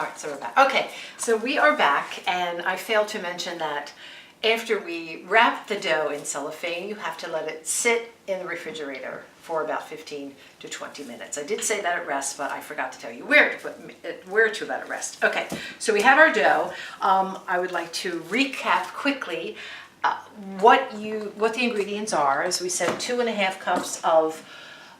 All right, so we're back. Okay, so we are back, and I failed to mention that after we wrap the dough in cellophane, you have to let it sit in the refrigerator for about 15 to 20 minutes. I did say that at rest, but I forgot to tell you where to let it rest. Okay, so we have our dough. I would like to recap quickly what the ingredients are. As we said, 2.5 cups of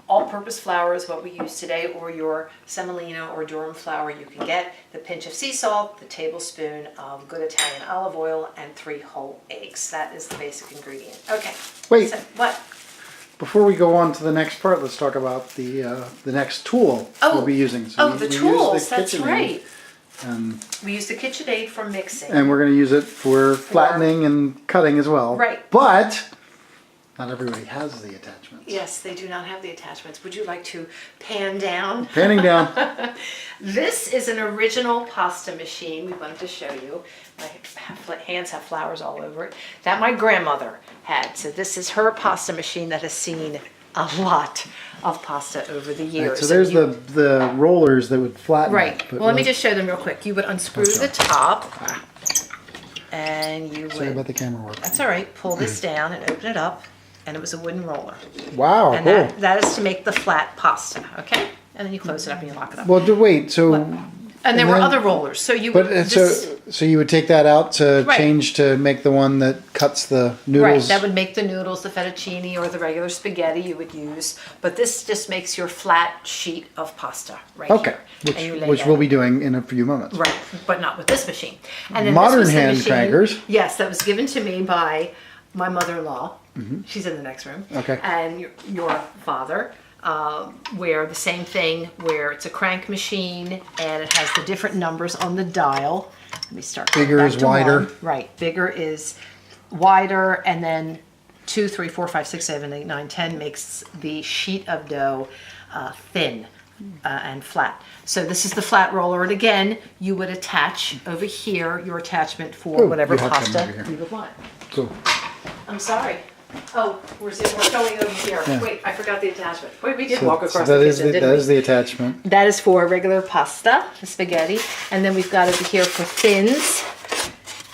all-purpose flour is what we use today, or your semolina or durum flour you can get, the pinch of sea salt, the tablespoon of good Italian olive oil, and 3 whole eggs. That is the basic ingredient. Okay. Wait. So, what? Before we go on to the next part, let's talk about the next tool we'll be using. So the tools, that's right. And we use the KitchenAid for mixing. And we're going to use it for flattening and cutting as well. Right. But not everybody has the attachments. Yes, they do not have the attachments. Would you like to pan down? Panning down. This is an original pasta machine. We wanted to show you. My hands have flowers all over it. That my grandmother had. So this is her pasta machine that has seen a lot of pasta over the years. Right, so there's the rollers that would flatten right. it. Well, let me just show them real quick. You would unscrew the top. And you would... Sorry about the camera work. That's all right. Pull this down and open it up. And it was a wooden roller. Wow, and cool. that is to make the flat pasta, okay? And then you close it up and you lock it up. Well, wait, so... And there were other rollers, so you would... But so you would take that out to Right. change to make the one that cuts the noodles? Right, that would make the noodles, the fettuccine, or the regular spaghetti you would use. But this just makes your flat sheet of pasta right Okay, here. which we'll be doing in a few moments. Right, but not with this machine. And then Modern this was the hand machine, crankers. Yes, that was given to me by my mother-in-law. Mm-hmm. She's in the next room. Okay. And your father, where the same thing, where it's a crank machine and it has the different numbers on the dial. Let me start. Bigger is wider. Right, bigger is wider, and then 2, 3, 4, 5, 6, 7, 8, 9, 10 makes the sheet of dough thin and flat. So this is the flat roller, and again, you would attach over here your attachment for whatever pasta you would want. Cool. I'm sorry. Oh, we're going over here. Yeah. Wait, I forgot the attachment. Wait, we did walk across that the is kitchen, didn't that we? is the attachment. That is for regular pasta, the spaghetti. And then we've got over here for thins.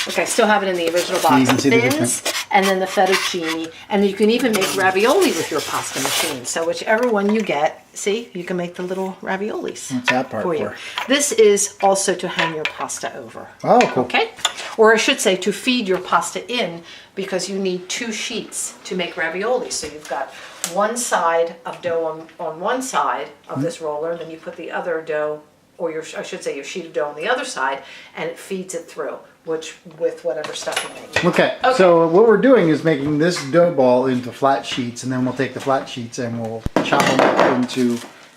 Okay, I still have it in the original box. You can see the Thins, and then the fettuccine. And you can even make ravioli with your pasta machine. So whichever one you get, see, you can make the little raviolis. What's that part for you. for? This is also to hang your pasta over. Oh, cool. Okay? Or I should say to feed your pasta in, because you need 2 sheets to make ravioli. So you've got one side of dough on one side of this roller, and then you put the other dough, or I should say your sheet of dough on the other side, and it feeds it through, with whatever stuff you make. Okay, so what we're doing is making this dough ball into flat sheets, and then we'll take the flat sheets and we'll chop them up into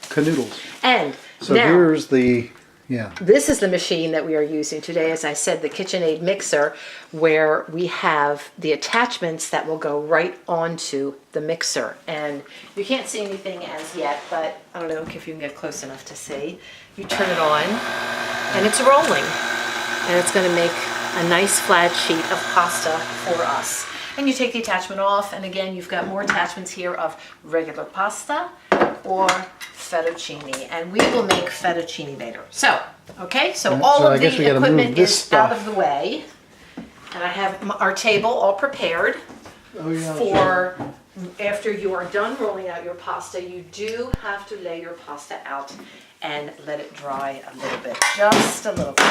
canoodles. And so now, here's this is the machine that we are using today, as I said, the KitchenAid mixer, where we have the attachments that will go right onto the mixer. And you can't see anything as yet, but I don't know if you can get close enough to see. You turn it on, and it's rolling. And it's going to make a nice flat sheet of pasta for us. And you take the attachment off, and again, you've got more attachments here of regular pasta or fettuccine, and we will make fettuccine later. So, okay, so all of the equipment is out of the way, and I have our table all prepared for after you are done rolling out your pasta. You do have to lay your pasta out and let it dry a little bit, just a little bit.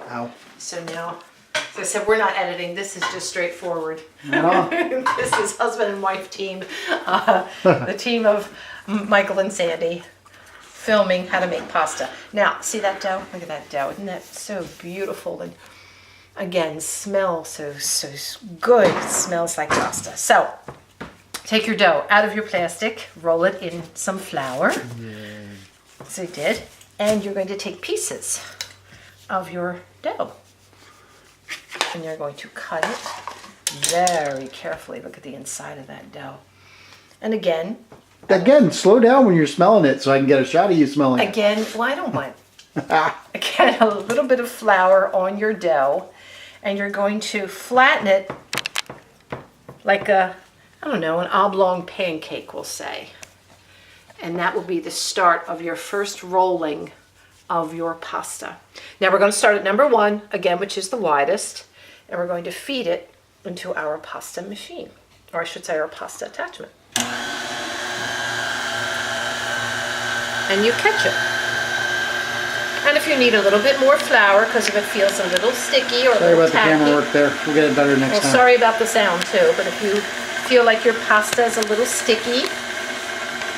Ow. So now, as I said, we're not editing. This is just straightforward. No. This is husband and wife team, the team of Michael and Sandi, filming how to make pasta. Now, see that dough? Look at that dough. Isn't that so beautiful? And again, smells so good. It smells like pasta. So, take your dough out of your plastic, roll it in some flour. So you did. And you're going to take pieces of your dough. And you're going to cut it very carefully. Look at the inside of that dough. And again, slow down when you're smelling it so I can get a shot of you smelling it. Again, well, I don't mind. Again, a little bit of flour on your dough. And you're going to flatten it like an oblong pancake, we'll say. And that will be the start of your first rolling of your pasta. Now we're going to start at number 1, again, which is the widest, and we're going to feed it into our pasta machine, or I should say our pasta attachment. And you catch it. And if you need a little bit more flour, because if it feels a little sticky or a Sorry little about the camera tacky. work there. We'll get it better next Well, time. sorry about the sound too, but if you feel like your pasta is a little sticky,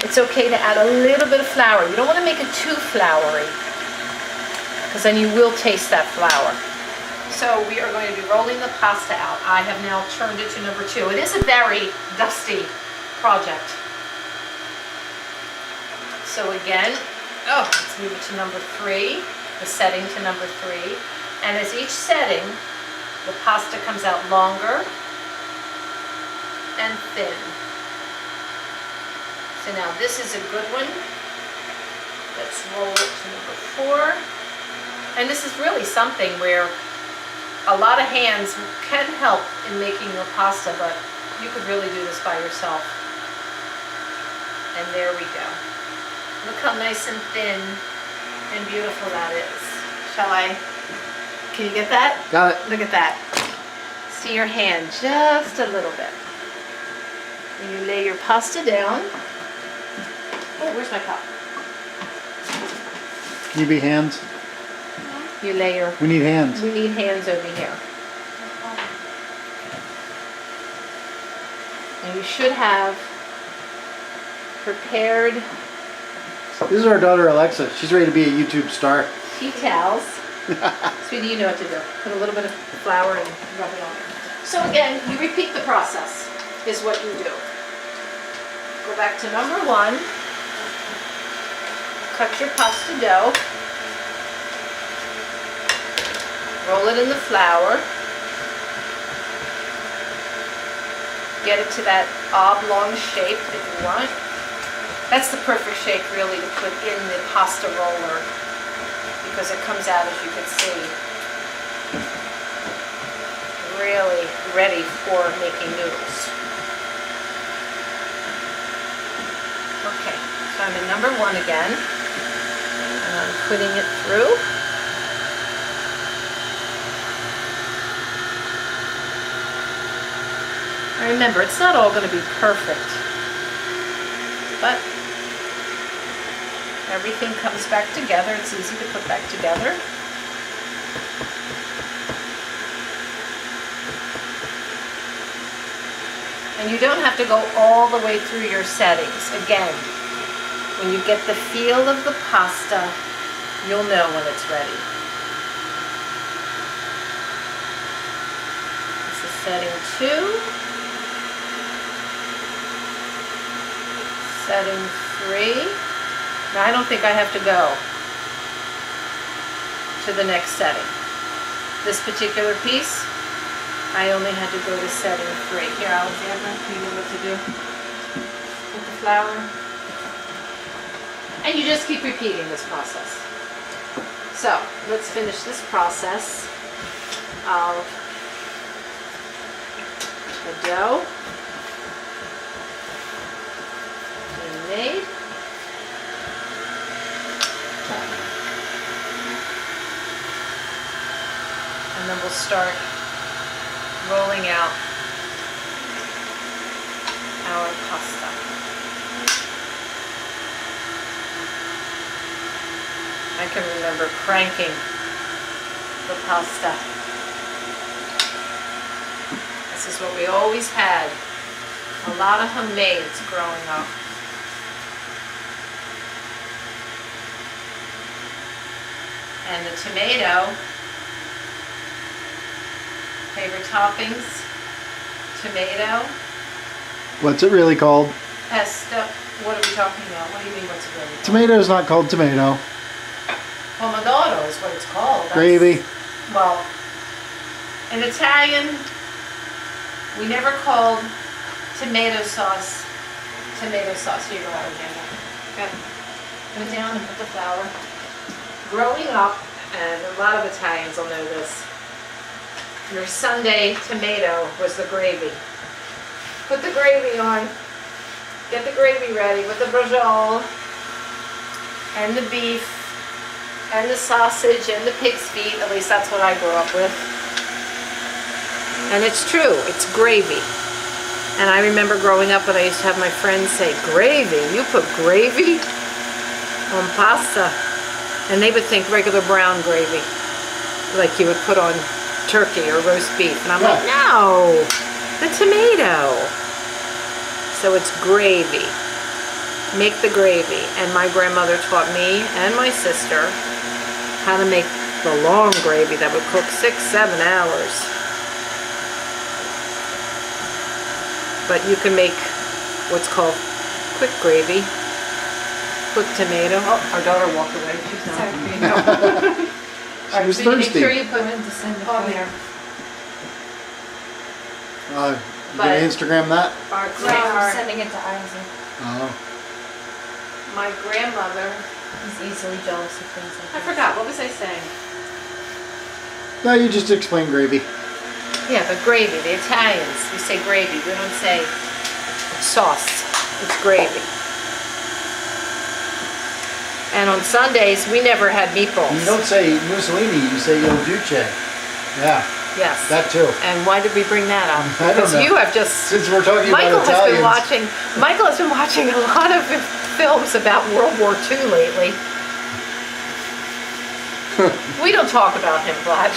it's okay to add a little bit of flour. You don't want to make it too floury, because then you will taste that flour. So we are going to be rolling the pasta out. I have now turned it to number 2. It is a very dusty project. So again, let's move it to number 3, the setting to number 3. And as each setting, the pasta comes out longer and thin. So now this is a good one. Let's roll it to number 4. And this is really something where a lot of hands can help in making your pasta, but you could really do this by yourself. And there we go. Look how nice and thin and beautiful that is. Shall I? Can you get that? Got it. Look at that. See your hand just a little bit. And you lay your pasta down. Oh, where's my cup? Can you be hands? You lay your... We need hands. We need hands over here. And you should have prepared This is our daughter Alexa. She's ready to be a YouTube star. tea towels. Sweetie, you know what to do. Put a little bit of flour and rub it on. So again, you repeat the process, is what you do. Go back to number 1. Cut your pasta dough. Roll it in the flour. Get it to that oblong shape that you want. That's the perfect shape really to put in the pasta roller, because it comes out, as you can see, really ready for making noodles. Okay, so I'm in number 1 again, and I'm putting it through. And remember, it's not all going to be perfect, but everything comes back together. It's easy to put back together. And you don't have to go all the way through your settings. Again, when you get the feel of the pasta, you'll know when it's ready. This is setting 2. Setting 3. Now I don't think I have to go to the next setting. This particular piece, I only had to go to setting 3. Here, Alexandra, you know what to do with the flour. And you just keep repeating this process. So, let's finish this process of the dough being made. And then we'll start rolling out our pasta. I can remember cranking the pasta. This is what we always had. A lot of homemades growing up. And the tomato, favorite toppings, tomato, What's it really called? pesto. What are we talking about? What do you mean what's it really called? Tomato is not called tomato. Pomodoro is what it's called. That's- Gravy. Well, in Italian, we never called tomato sauce. Here you go, Alexandra. Good. Put it down and put the flour. Growing up, and a lot of Italians will know this, your Sunday tomato was the gravy. Put the gravy on. Get the gravy ready with the braciole and the beef and the sausage and the pig's feet. At least that's what I grew up with. And it's true, it's gravy. And I remember growing up when I used to have my friends say, gravy? You put gravy on pasta? And they would think regular brown gravy, like you would put on turkey or roast beef. And I'm like, no, the tomato. So it's gravy. Make the gravy. And my grandmother taught me and my sister how to make the long gravy that would cook 6-7 hours. But you can make what's called quick gravy, quick tomato. Oh, our daughter walked away. She's not. She was so thirsty. Make sure you put it to send it on there. You gonna Instagram that? I'm sending it to Isaac. Oh. My grandmother. He's easily jealous of things like I that. forgot. What was I saying? No, you just explain gravy. Yeah, but gravy. The Italians, we say gravy. We don't say sauce. It's gravy. And on Sundays, we never had meatballs. You don't say Mussolini, you say Il Duce. Yeah, Yes. that too. And why did we bring that up? I don't Because know. you have just... Since we're talking Michael about Italians. Michael has been watching a lot of films about World War II lately. We don't talk about him, Vlad.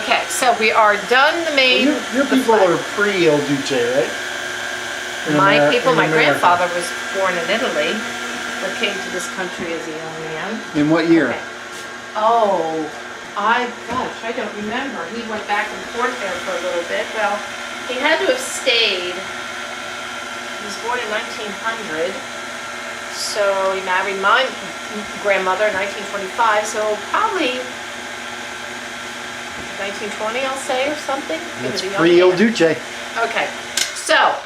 Okay, so we are done the main... Your people are pre-Il Duce, right? My in my America. grandfather was born in Italy, but came to this country as a young man. In what year? Okay. Oh, gosh, I don't remember. He went back and forth there for a little bit. Well, he had to have stayed. He was born in 1900, so he married my grandmother in 1925, so probably 1920, I'll say, or something. He was It's a young pre-Il man. Duce. Okay, so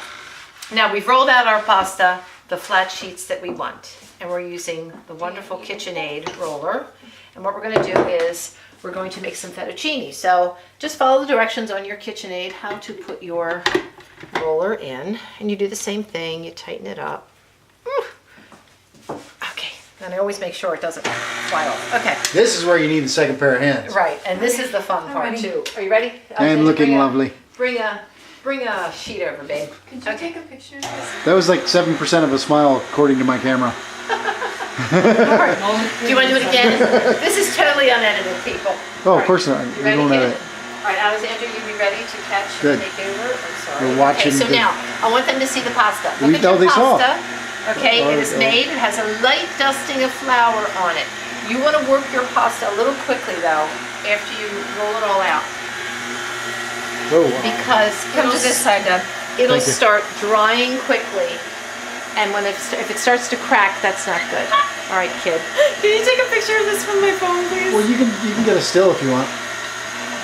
now we've rolled out our pasta, the flat sheets that we want, and we're using the wonderful KitchenAid roller. And what we're going to do is we're going to make some fettuccine. So just follow the directions on your KitchenAid how to put your roller in, and you do the same thing. You tighten it up. Okay, and I always make sure it doesn't fly off. Okay. This is where you need a second pair of hands. Right, and this is the fun part ready. too. Are you ready? I am Okay, looking lovely. Bring a sheet over, babe. Could you take a picture of this? That was like 7% of a smile according to my camera. Do you want to do it again? This is totally unedited, people. Oh, of course not. You We ready, don't kid? edit. All right, Alexandra, you be ready to catch Good. and take over? I'm sorry. We're watching Okay, so the- now, I want them to see the pasta. Look at Oh, your they saw. pasta. Okay, Oh, it is oh. made. It has a light dusting of flour on it. You want to work your pasta a little quickly, though, after you roll it all out. Oh, wow. Because Come to this side, Deb. it'll Thank you. start drying quickly. And when if it starts to crack, that's not good. All right, kid. Can you take a picture of this from my phone, please? Well, you can get a still if you want.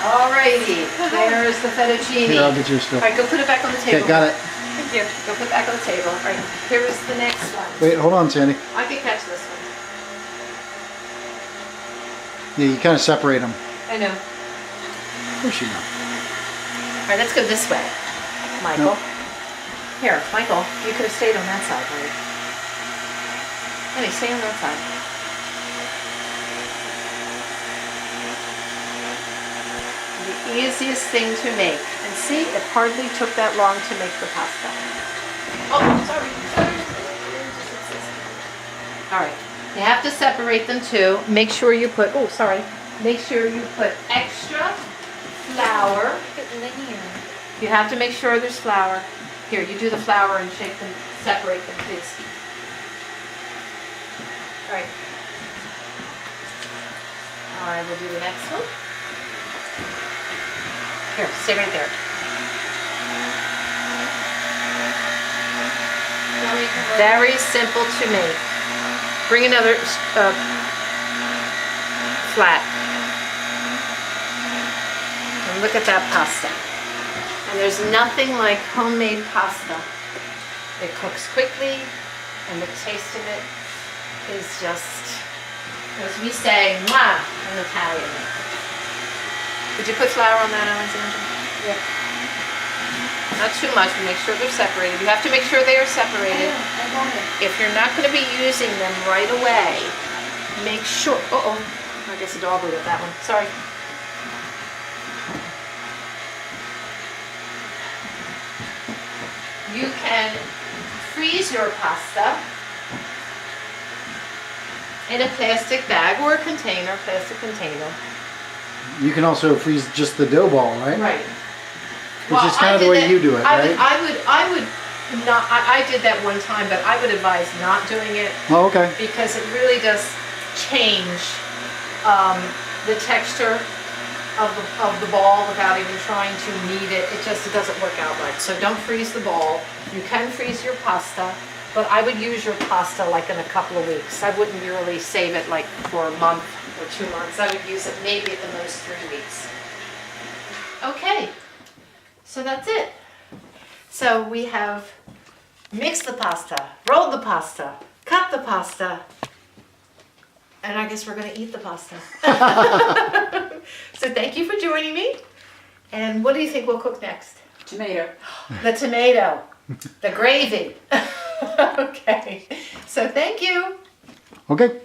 Alrighty, there's the fettuccine. Here, I'll get you a still. All right, go put it back on the table. Okay, got it. Thank you. Go put it back on the table. All right, here is the next one. Wait, hold on, Sandy. I can catch this one. Yeah, you kind of separate them. I know. Of course you know. All right, let's go this way, Michael. Nope. Here, Michael, you could have stayed on that side, right? Honey, stay on that side. The easiest thing to make. And see, it hardly took that long to make the pasta. Oh, sorry. All right, you have to separate them too. Make sure you put, oh, sorry. Make sure you put extra flour. You have to make sure there's flour. Here, you do the flour and shake them, separate them, please. All right. All right, we'll do the next one. Here, stay right there. Very simple to make. Bring another flat. And look at that pasta. And there's nothing like homemade pasta. It cooks quickly, and the taste of it is just, as we say, mwah, in Italian. Did you put flour on that, Alexandra? Yep. Not too much, but make sure they're separated. You have to make sure they are separated. I got it. If you're not going to be using them right away, make sure. Uh-oh. I guess the dog would get that one. Sorry. You can freeze your pasta in a plastic bag or a container, plastic container. You can also freeze just the dough ball, right? Right. Which is kind of the way you do it, right? I would not, I did that one time, but I would advise not doing it Oh, okay. because it really does change the texture of the ball without even trying to knead it. It doesn't work out right. So don't freeze the ball. You can freeze your pasta, but I would use your pasta like in a couple of weeks. I wouldn't really save it like for a month or 2 months. I would use it maybe at the most 3 weeks. Okay, so that's it. So we have mixed the pasta, rolled the pasta, cut the pasta, and I guess we're going to eat the pasta. So thank you for joining me. And what do you think we'll cook next? Tomato. The tomato, the gravy. Okay, so thank you. Okay.